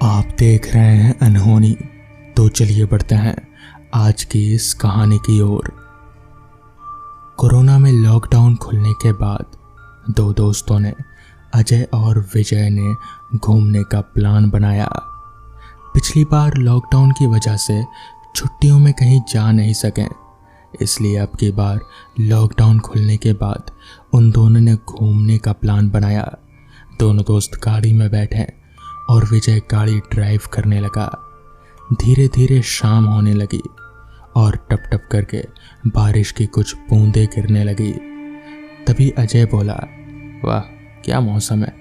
आप देख रहे हैं अनहोनी। तो चलिए बढ़ते हैं आज की इस कहानी की ओर। कोरोना में लॉकडाउन खुलने के बाद दो दोस्तों ने, अजय और विजय ने, घूमने का प्लान बनाया। पिछली बार लॉकडाउन की वजह से छुट्टियों में कहीं जा नहीं सके, इसलिए अब की बार लॉकडाउन खुलने के बाद उन दोनों ने घूमने का प्लान बनाया। दोनों दोस्त गाड़ी में बैठे और विजय गाड़ी ड्राइव करने लगा। धीरे धीरे शाम होने लगी और टप टप करके बारिश की कुछ बूंदें गिरने लगी। तभी अजय बोला, वाह क्या मौसम है,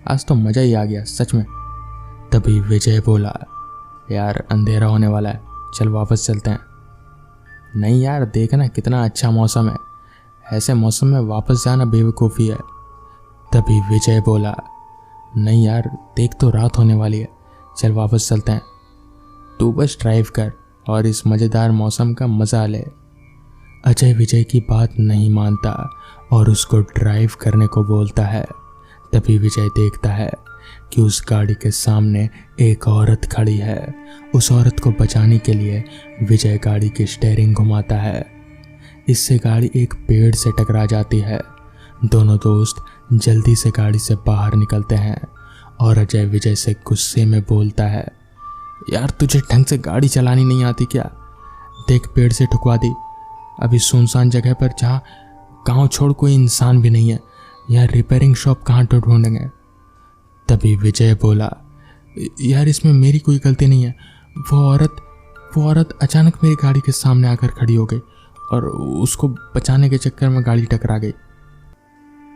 आज तो मज़ा ही आ गया सच में। तभी विजय बोला, यार अंधेरा होने वाला है, चल वापस चलते हैं। नहीं यार, देखना कितना अच्छा मौसम है, ऐसे मौसम में वापस जाना बेवकूफ़ी है। तभी विजय बोला, नहीं यार देख तो रात होने वाली है, चल वापस चलते हैं। तू बस ड्राइव कर और इस मज़ेदार मौसम का मज़ा ले। अजय विजय की बात नहीं मानता और उसको ड्राइव करने को बोलता है। तभी विजय देखता है कि उस गाड़ी के सामने एक औरत खड़ी है। उस औरत को बचाने के लिए विजय गाड़ी की स्टीयरिंग घुमाता है। इससे गाड़ी एक पेड़ से टकरा जाती है। दोनों दोस्त जल्दी से गाड़ी से बाहर निकलते हैं और अजय विजय से गुस्से में बोलता है, यार तुझे ढंग से गाड़ी चलानी नहीं आती क्या? देख पेड़ से ठुकवा दी। अभी सुनसान जगह पर जहाँ गांव छोड़ कोई इंसान भी नहीं है, यहाँ रिपेयरिंग शॉप कहाँ ढूंढेंगे? तभी विजय बोला, यार इसमें मेरी कोई गलती नहीं है, वो औरत अचानक मेरी गाड़ी के सामने आकर खड़ी हो गई और उसको बचाने के चक्कर में गाड़ी टकरा गई।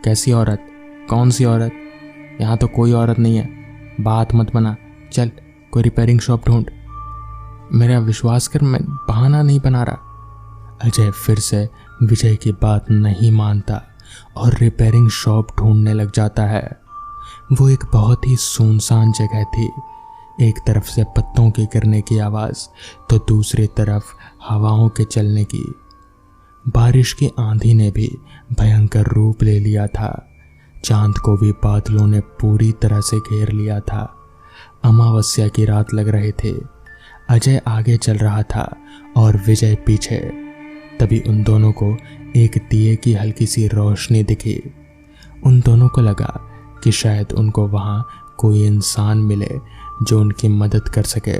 कैसी औरत? कौन सी औरत? यहाँ तो कोई औरत नहीं है, बात मत बना, चल कोई रिपेयरिंग शॉप ढूंढ। मेरा विश्वास कर, मैं बहाना नहीं बना रहा। अजय फिर से विजय की बात नहीं मानता और रिपेयरिंग शॉप ढूंढने लग जाता है। वो एक बहुत ही सुनसान जगह थी। एक तरफ से पत्तों के गिरने की आवाज़ तो दूसरी तरफ हवाओं के चलने की। बारिश की आंधी ने भी भयंकर रूप ले लिया था। चांद को भी बादलों ने पूरी तरह से घेर लिया था। अमावस्या की रात लग रहे थे। अजय आगे चल रहा था और विजय पीछे। तभी उन दोनों को एक दिए की हल्की सी रोशनी दिखी। उन दोनों को लगा कि शायद उनको वहाँ कोई इंसान मिले जो उनकी मदद कर सके।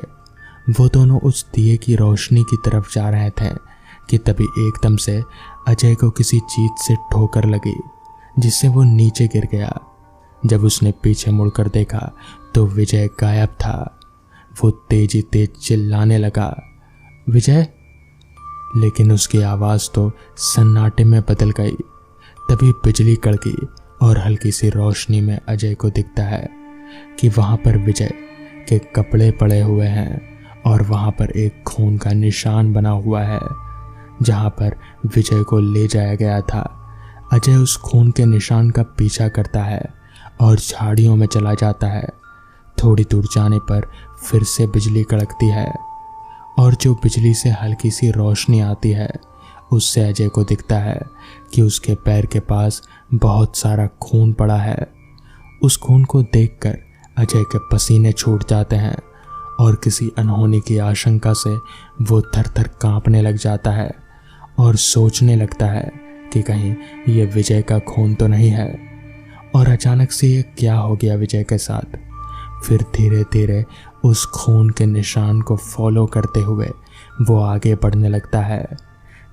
वो दोनों उस दिए की रोशनी की तरफ जा रहे थे कि तभी एकदम से अजय को किसी चीज से ठोकर लगी, जिससे वो नीचे गिर गया। जब उसने पीछे मुड़कर देखा तो विजय गायब था। वो तेजी तेज चिल्लाने लगा, विजय! लेकिन उसकी आवाज़ तो सन्नाटे में बदल गई। तभी बिजली कड़की और हल्की सी रोशनी में अजय को दिखता है कि वहाँ पर विजय के कपड़े पड़े हुए हैं और वहाँ पर एक खून का निशान बना हुआ है जहाँ पर विजय को ले जाया गया था। अजय उस खून के निशान का पीछा करता है और झाड़ियों में चला जाता है। थोड़ी दूर जाने पर फिर से बिजली कड़कती है और जो बिजली से हल्की सी रोशनी आती है उससे अजय को दिखता है कि उसके पैर के पास बहुत सारा खून पड़ा है। उस खून को देखकर अजय के पसीने छूट जाते हैं और किसी अनहोनी की आशंका से वो थर थर कांपने लग जाता है और सोचने लगता है कि कहीं ये विजय का खून तो नहीं है। और अचानक से ये क्या हो गया विजय के साथ? फिर धीरे धीरे उस खून के निशान को फॉलो करते हुए वो आगे बढ़ने लगता है।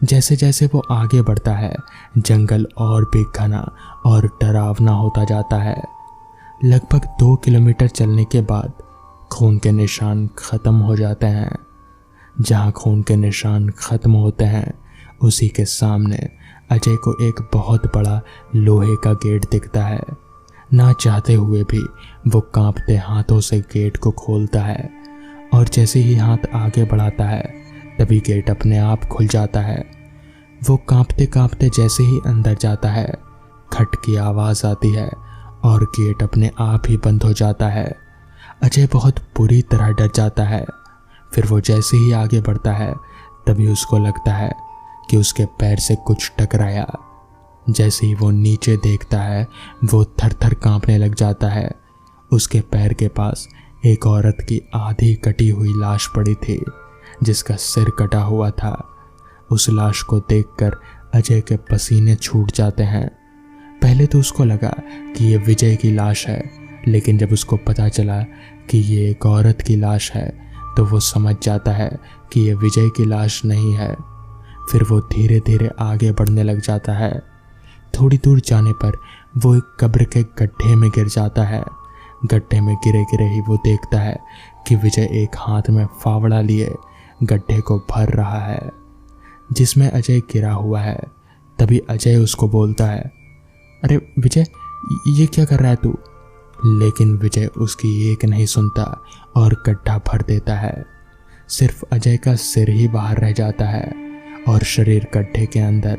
जैसे जैसे वो आगे बढ़ता है जंगल और भी घना और डरावना होता जाता है। लगभग 2 किलोमीटर चलने के बाद खून के निशान ख़त्म हो जाते हैं। जहाँ खून के निशान ख़त्म होते हैं उसी के सामने अजय को एक बहुत बड़ा लोहे का गेट दिखता है। ना चाहते हुए भी वो कांपते हाथों से गेट को खोलता है और जैसे ही हाथ आगे बढ़ाता है तभी गेट अपने आप खुल जाता है। वो कांपते कांपते जैसे ही अंदर जाता है खट की आवाज़ आती है और गेट अपने आप ही बंद हो जाता है। अजय बहुत बुरी तरह डर जाता है। फिर वो जैसे ही आगे बढ़ता है तभी उसको लगता है कि उसके पैर से कुछ टकराया। जैसे ही वो नीचे देखता है वो थर थर कांपने लग जाता है। उसके पैर के पास एक औरत की आधी कटी हुई लाश पड़ी थी जिसका सिर कटा हुआ था। उस लाश को देखकर अजय के पसीने छूट जाते हैं। पहले तो उसको लगा कि ये विजय की लाश है, लेकिन जब उसको पता चला कि ये एक औरत की लाश है तो वो समझ जाता है कि ये विजय की लाश नहीं है। फिर वो धीरे धीरे आगे बढ़ने लग जाता है। थोड़ी दूर जाने पर वो एक कब्र के गड्ढे में गिर जाता है। गड्ढे में गिरे गिरे ही वो देखता है कि विजय एक हाथ में फावड़ा लिए गड्ढे को भर रहा है जिसमें अजय गिरा हुआ है। तभी अजय उसको बोलता है, अरे विजय, ये क्या कर रहा है तू? लेकिन विजय उसकी एक नहीं सुनता और गड्ढा भर देता है। सिर्फ अजय का सिर ही बाहर रह जाता है और शरीर गड्ढे के अंदर।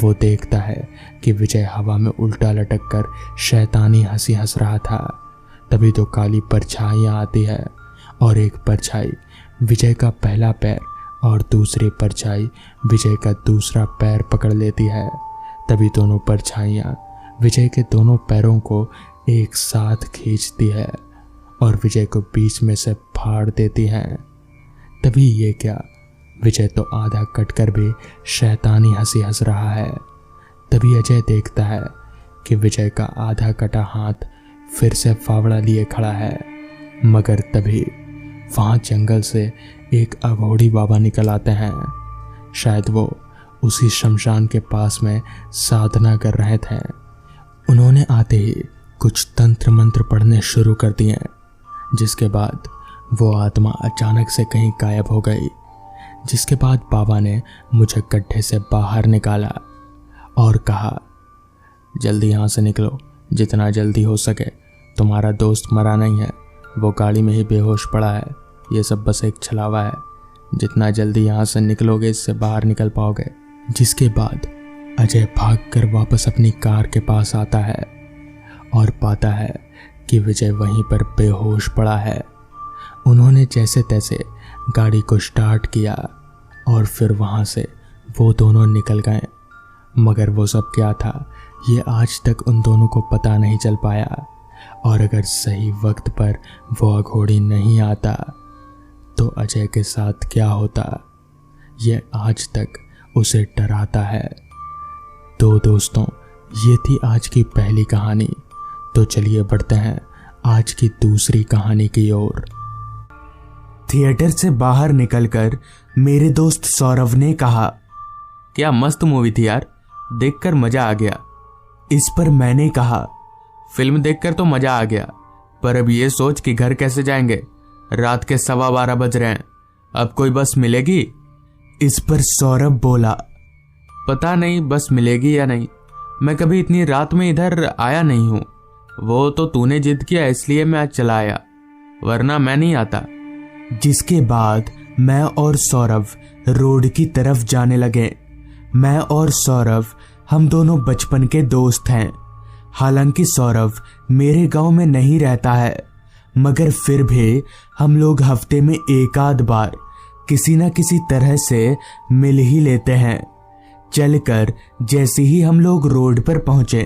वो देखता है कि विजय हवा में उल्टा लटक कर शैतानी हंसी हंस रहा था। तभी तो काली परछाइयाँ आती है और एक परछाई विजय का पहला पैर और दूसरी परछाई विजय का दूसरा पैर पकड़ लेती है। तभी दोनों परछाइयाँ विजय के दोनों पैरों को एक साथ खींचती है और विजय को बीच में से फाड़ देती हैं। तभी ये क्या, विजय तो आधा कटकर भी शैतानी हंसी हंस रहा है। तभी अजय देखता है कि विजय का आधा कटा हाथ फिर से फावड़ा लिए खड़ा है। मगर तभी वहाँ जंगल से एक अघोड़ी बाबा निकल आते हैं। शायद वो उसी शमशान के पास में साधना कर रहे थे। उन्होंने आते ही कुछ तंत्र मंत्र पढ़ने शुरू कर दिए, जिसके बाद वो आत्मा अचानक से कहीं गायब हो गई। जिसके बाद बाबा ने मुझे गड्ढे से बाहर निकाला और कहा, जल्दी यहाँ से निकलो, जितना जल्दी हो सके। तुम्हारा दोस्त मरा नहीं है, वो गाड़ी में ही बेहोश पड़ा है। ये सब बस एक छलावा है। जितना जल्दी यहाँ से निकलोगे इससे बाहर निकल पाओगे। जिसके बाद अजय भागकर वापस अपनी कार के पास आता है और पाता है कि विजय वहीं पर बेहोश पड़ा है। उन्होंने जैसे तैसे गाड़ी को स्टार्ट किया और फिर वहाँ से वो दोनों निकल गए। मगर वो सब क्या था ये आज तक उन दोनों को पता नहीं चल पाया। और अगर सही वक्त पर वो अघोड़ी नहीं आता तो अजय के साथ क्या होता, ये आज तक उसे डराता है। तो दोस्तों, ये थी आज की पहली कहानी। तो चलिए बढ़ते हैं आज की दूसरी कहानी की ओर। थिएटर से बाहर निकलकर मेरे दोस्त सौरभ ने कहा, क्या मस्त मूवी थी यार, देखकर मजा आ गया। इस पर मैंने कहा, फिल्म देखकर तो मजा आ गया, पर अब ये सोच कि घर कैसे जाएंगे। रात के 12:15 बज रहे हैं, अब कोई बस मिलेगी? इस पर सौरभ बोला, पता नहीं बस मिलेगी या नहीं, मैं कभी इतनी रात में इधर आया नहीं हूँ। वो तो तूने जिद किया इसलिए मैं आज चला आया, वरना मैं नहीं आता। जिसके बाद मैं और सौरभ रोड की तरफ जाने लगे। मैं और सौरभ हम दोनों बचपन के दोस्त हैं। हालांकि सौरभ मेरे गांव में नहीं रहता है, मगर फिर भी हम लोग हफ्ते में एक आध बार किसी न किसी तरह से मिल ही लेते हैं। चलकर जैसे ही हम लोग रोड पर पहुंचे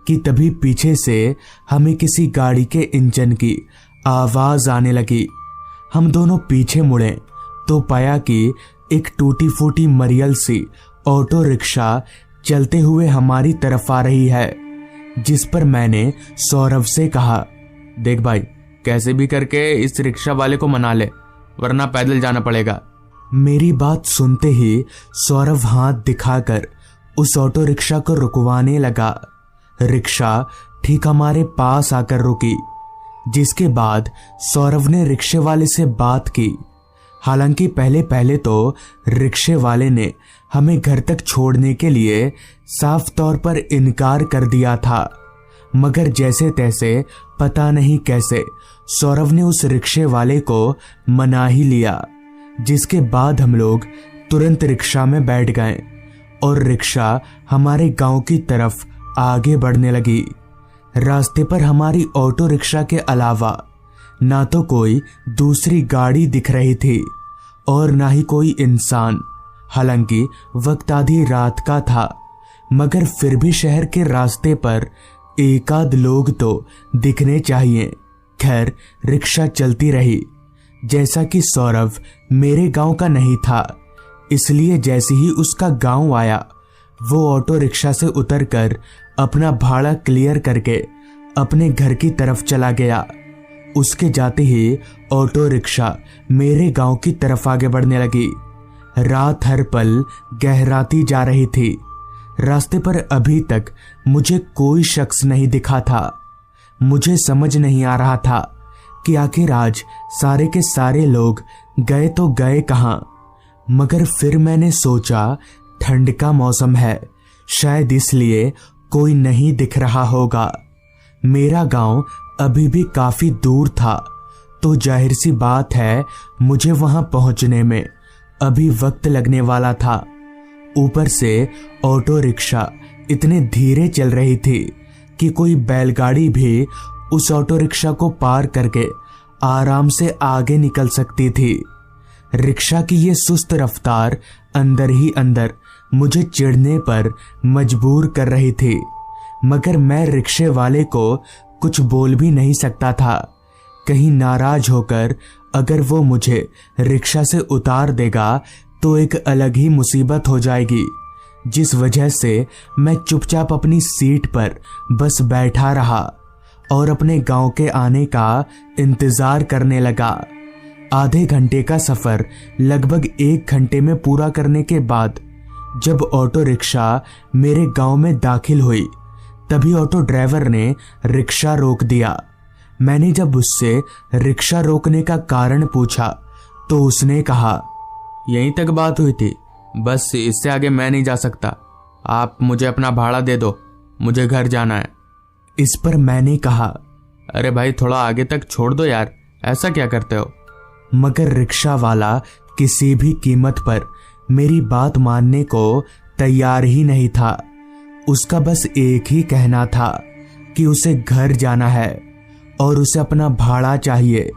कि तभी पीछे से हमें किसी गाड़ी के इंजन की आवाज आने लगी। हम दोनों पीछे मुड़े तो पाया कि एक टूटी फूटी मरियल सी ऑटो रिक्शा चलते हुए हमारी तरफ आ रही है। जिस पर मैंने सौरभ से कहा, देख भाई, कैसे भी करके इस रिक्शा वाले को मना ले, वरना पैदल जाना पड़ेगा। मेरी बात सुनते ही सौरभ हाथ दिखाकर उस ऑटो रिक्शा को रुकवाने लगा। रिक्शा ठीक हमारे पास आकर रुकी। जिसके बाद सौरभ ने रिक्शे वाले से बात की। हालांकि पहले पहले तो रिक्शे वाले ने हमें घर तक छोड़ने के लिए साफ तौर पर इनकार कर दिया था, मगर जैसे तैसे पता नहीं कैसे सौरभ ने उस रिक्शे वाले को मना ही लिया। जिसके बाद हम लोग तुरंत रिक्शा में बैठ गए और रिक्शा हमारे गांव की तरफ आगे बढ़ने लगी। रास्ते पर हमारी ऑटो रिक्शा के अलावा ना तो कोई दूसरी गाड़ी दिख रही थी और ना ही कोई इंसान। हालांकि वक्त आधी रात का था, मगर फिर भी शहर के रास्ते पर एक आध लोग तो दिखने चाहिए। खैर रिक्शा चलती रही। जैसा कि सौरभ मेरे गांव का नहीं था, इसलिए जैसे ही उसका गांव आया वो ऑटो रिक्शा से उतरकर अपना भाड़ा क्लियर करके अपने घर की तरफ चला गया। उसके जाते ही ऑटो रिक्शा मेरे गांव की तरफ आगे बढ़ने लगी। रात हर पल गहराती जा रही थी। रास्ते पर अभी तक मुझे कोई शख्स नहीं दिखा था। मुझे समझ नहीं आ रहा था कि आखिर आज सारे के सारे लोग गए तो गए कहाँ। मगर फिर मैंने सोचा ठंड का मौसम है, शायद इसलिए कोई नहीं दिख रहा होगा। मेरा गांव अभी भी काफी दूर था, तो जाहिर सी बात है मुझे वहां पहुंचने में अभी वक्त लगने वाला था। ऊपर से ऑटो रिक्शा इतने धीरे चल रही थी कि कोई बैलगाड़ी भी उस ऑटो रिक्शा को पार करके आराम से आगे निकल सकती थी। रिक्शा की ये सुस्त रफ्तार अंदर ही अंदर मुझे चिढ़ने पर मजबूर कर रही थी, मगर मैं रिक्शे वाले को कुछ बोल भी नहीं सकता था। कहीं नाराज होकर अगर वो मुझे रिक्शा से उतार देगा तो एक अलग ही मुसीबत हो जाएगी, जिस वजह से मैं चुपचाप अपनी सीट पर बस बैठा रहा और अपने गांव के आने का इंतजार करने लगा। आधे घंटे का सफर लगभग 1 घंटे में पूरा करने के बाद जब ऑटो रिक्शा मेरे गांव में दाखिल हुई, तभी ऑटो ड्राइवर ने रिक्शा रोक दिया। मैंने जब उससे रिक्शा रोकने का कारण पूछा तो उसने कहा, यहीं तक बात हुई थी, बस इससे आगे मैं नहीं जा सकता। आप मुझे अपना भाड़ा दे दो, मुझे घर जाना है। इस पर मैंने कहा, अरे भाई थोड़ा आगे तक छोड़ दो यार, ऐसा क्या करते हो। मगर रिक्शा वाला किसी भी कीमत पर मेरी बात मानने को तैयार ही नहीं था। उसका बस एक ही कहना था कि उसे घर जाना है और उसे अपना भाड़ा चाहिए।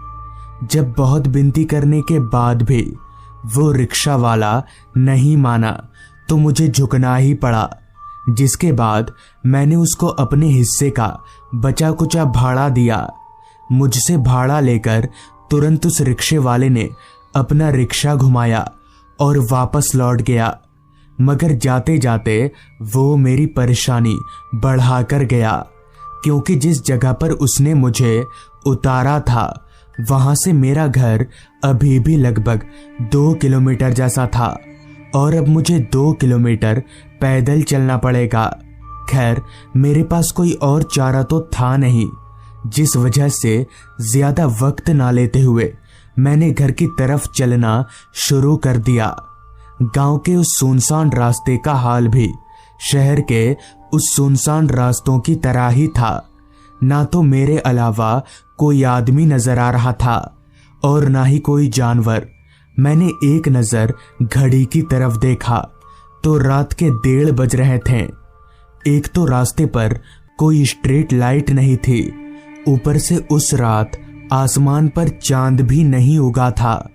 जब बहुत विनती करने के बाद भी वो रिक्शा वाला नहीं माना तो मुझे झुकना ही पड़ा, जिसके बाद मैंने उसको अपने हिस्से का बचा कुचा भाड़ा दिया। मुझसे भाड़ा लेकर तुरंत उस रिक्शे वाले ने अपना रिक्शा घुमाया और वापस लौट गया। मगर जाते जाते वो मेरी परेशानी बढ़ाकर गया, क्योंकि जिस जगह पर उसने मुझे उतारा था वहां से मेरा घर अभी भी लगभग 2 किलोमीटर जैसा था और अब मुझे 2 किलोमीटर पैदल चलना पड़ेगा। खैर मेरे पास कोई और चारा तो था नहीं, जिस वजह से ज्यादा वक्त ना लेते हुए मैंने घर की तरफ चलना शुरू कर दिया। गांव के उस सुनसान रास्ते का हाल भी शहर के उस सुनसान रास्तों की तरह ही था। ना तो मेरे अलावा कोई आदमी नजर आ रहा था और ना ही कोई जानवर। मैंने एक नजर घड़ी की तरफ देखा तो रात के 1:30 बज रहे थे। एक तो रास्ते पर कोई स्ट्रीट लाइट नहीं थी, ऊपर से उस रात आसमान पर चांद भी नहीं उगा था।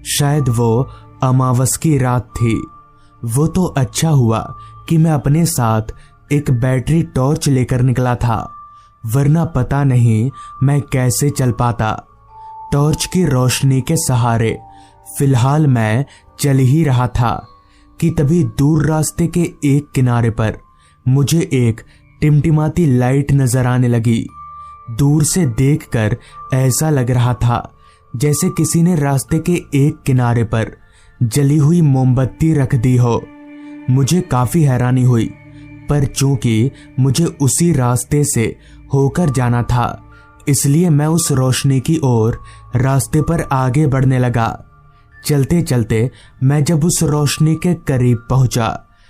शायद वो अमावस की रात थी। वो तो अच्छा हुआ कि मैं अपने साथ एक बैटरी टॉर्च लेकर निकला था, वरना पता नहीं मैं कैसे चल पाता। टॉर्च की रोशनी के सहारे फिलहाल मैं चल ही रहा था कि तभी दूर रास्ते के एक किनारे पर मुझे एक टिमटिमाती लाइट नजर आने लगी। दूर से देखकर ऐसा लग रहा था जैसे किसी ने रास्ते के एक किनारे पर जली हुई मोमबत्ती रख दी हो। मुझे काफी हैरानी हुई, पर चूंकि मुझे उसी रास्ते से होकर जाना था, इसलिए मैं उस रोशनी की ओर रास्ते पर आगे बढ़ने लगा। चलते चलते मैं जब उस रोशनी के करीब पहुंचा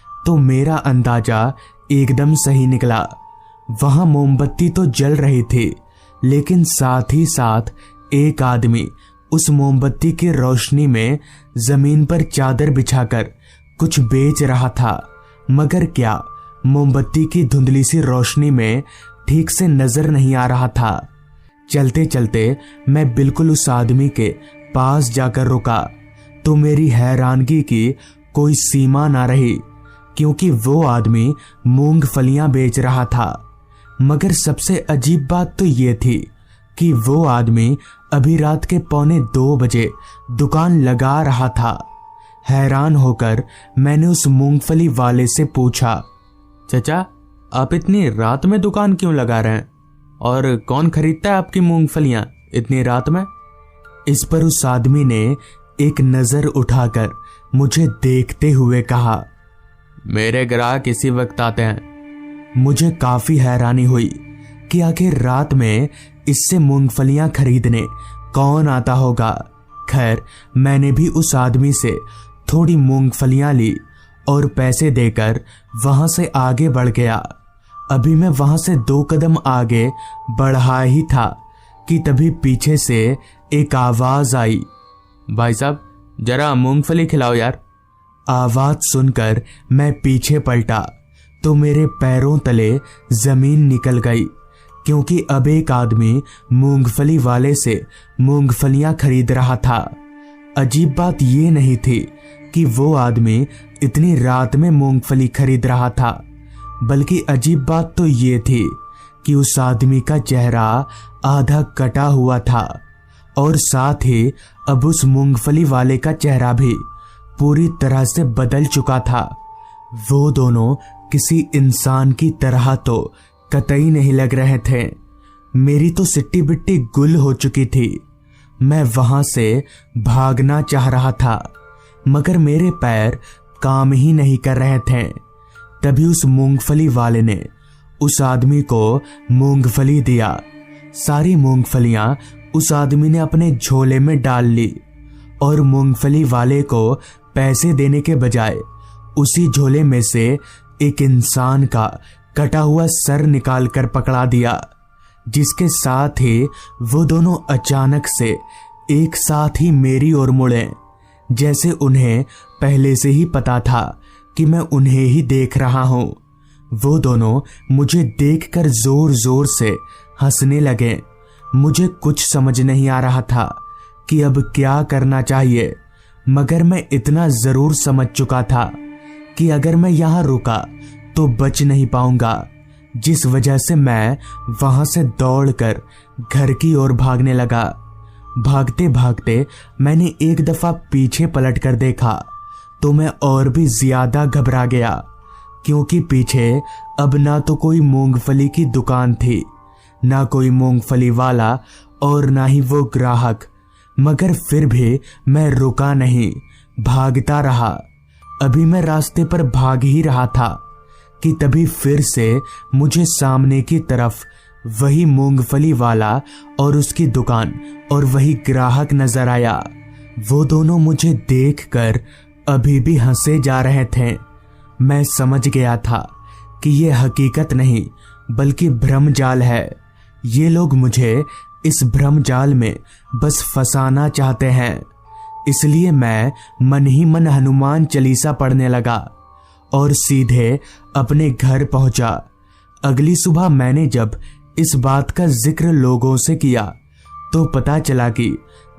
तो मेरा अंदाजा एकदम सही निकला। वहां मोमबत्ती तो जल रही थी, लेकिन साथ ही साथ एक आदमी उस मोमबत्ती की रोशनी में जमीन पर चादर बिछाकर कुछ बेच रहा था। मगर क्या, मोमबत्ती की धुंधली सी रोशनी में ठीक से नजर नहीं आ रहा था। चलते चलते मैं बिल्कुल उस आदमी के पास जाकर रुका तो मेरी हैरानगी की कोई सीमा ना रही, क्योंकि वो आदमी मूंगफलियां बेच रहा था। मगर सबसे अजीब बात तो ये थी कि वो आदमी अभी रात के 1:45 दुकान लगा रहा था। हैरान होकर मैंने उस मूंगफली वाले से पूछा, चचा आप इतनी रात में दुकान क्यों लगा रहे हैं, और कौन खरीदता है आपकी मूंगफलियां इतनी रात में? इस पर उस आदमी ने एक नजर उठाकर मुझे देखते हुए कहा, मेरे ग्राहक इसी वक्त आते हैं। मुझे काफी हैरानी हुई कि आखिर रात में इससे मूंगफलियां खरीदने कौन आता होगा। खैर, मैंने भी उस आदमी से थोड़ी मूंगफलियां ली और पैसे देकर वहां से आगे बढ़ गया। अभी मैं वहां से 2 कदम आगे बढ़ा ही था कि तभी पीछे से एक आवाज आई, भाई साहब जरा मूंगफली खिलाओ यार। आवाज सुनकर मैं पीछे पलटा तो मेरे पैरों तले जमीन निकल गई, क्योंकि अब एक आदमी मूंगफली वाले से मूंगफलियां खरीद रहा था। अजीब बात यह नहीं थी कि वो आदमी इतनी रात में मूंगफली खरीद रहा था, बल्कि अजीब बात तो ये थी कि उस आदमी का चेहरा आधा कटा हुआ था और साथ ही अब उस मूंगफली वाले का चेहरा भी पूरी तरह से बदल चुका था। वो दोनों किसी इंसान की तरह तो कतई नहीं लग रहे थे। मेरी तो सिट्टी बिट्टी गुल हो चुकी थी। मैं वहां से भागना चाह रहा था, मगर मेरे पैर काम ही नहीं कर रहे थे। तभी उस मूंगफली वाले ने उस आदमी को मूंगफली दिया। सारी मूंगफलियां उस आदमी ने अपने झोले में डाल ली और मूंगफली वाले को पैसे देने के बजाय उसी झोले में से एक इंसान का कटा हुआ सर निकाल कर पकड़ा दिया, जिसके साथ ही वो दोनों अचानक से एक साथ ही मेरी ओर मुड़े, जैसे उन्हें पहले से ही पता था कि मैं उन्हें ही देख रहा हूं। वो दोनों मुझे देखकर जोर जोर से हंसने लगे। मुझे कुछ समझ नहीं आ रहा था कि अब क्या करना चाहिए, मगर मैं इतना जरूर समझ चुका था कि अगर मैं यहां रुका तो बच नहीं पाऊंगा, जिस वजह से मैं वहां से दौड़कर घर की ओर भागने लगा। भागते भागते मैंने एक दफा पीछे पलट कर देखा तो मैं और भी ज्यादा घबरा गया, क्योंकि पीछे अब ना तो कोई मूंगफली की दुकान थी, ना कोई मूंगफली वाला और ना ही वो ग्राहक। मगर फिर भी मैं रुका नहीं, भागता रहा। अभी मैं रास्ते पर भाग ही रहा था कि तभी फिर से मुझे सामने की तरफ वही मूंगफली वाला और उसकी दुकान और वही ग्राहक नजर आया। वो दोनों मुझे देखकर अभी भी हंसे जा रहे थे। मैं समझ गया था कि ये हकीकत नहीं बल्कि भ्रमजाल है। ये लोग मुझे इस भ्रमजाल में बस फंसाना चाहते हैं। इसलिए मैं मन ही मन हनुमान चालीसा पढ़ने लगा और सीधे अपने घर पहुंचा। अगली सुबह मैंने जब इस बात का जिक्र लोगों से किया तो पता चला कि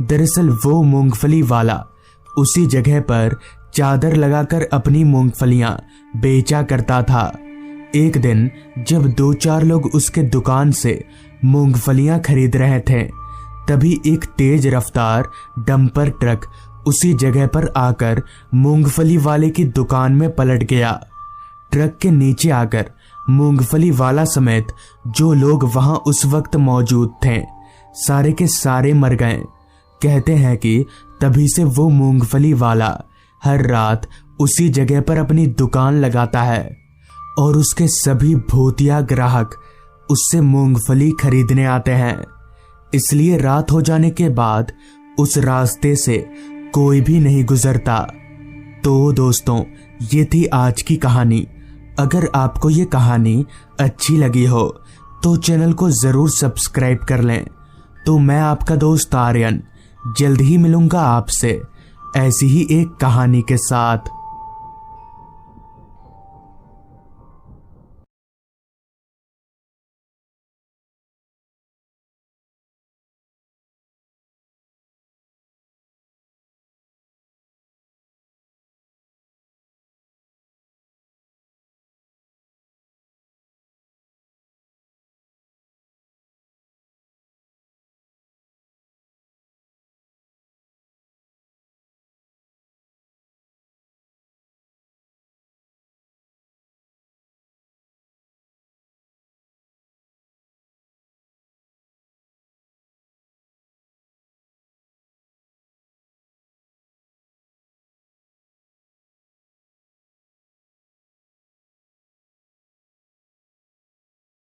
दरअसल वो मूंगफली वाला उसी जगह पर चादर लगाकर अपनी मूंगफलियां बेचा करता था। एक दिन जब 2-4 लोग उसके दुकान से मूंगफलियां खरीद रहे थे, तभी एक तेज रफ्तार डंपर ट्रक उसी जगह पर आकर मूंगफली वाले की दुकान में पलट गया। ट्रक के नीचे आकर मूंगफली वाला समेत जो लोग वहां उस वक्त मौजूद थे, सारे के सारे मर गए। कहते हैं कि तभी से वो मूंगफली वाला हर रात उसी जगह पर अपनी दुकान लगाता है और उसके सभी भूतिया ग्राहक उससे मूंगफली खरीदने आते हैं। इसलिए रात हो जाने के बाद उस रास्ते से कोई भी नहीं गुजरता। तो दोस्तों, ये थी आज की कहानी। अगर आपको ये कहानी अच्छी लगी हो तो चैनल को जरूर सब्सक्राइब कर लें। तो मैं आपका दोस्त आर्यन जल्द ही मिलूंगा आपसे ऐसी ही एक कहानी के साथ।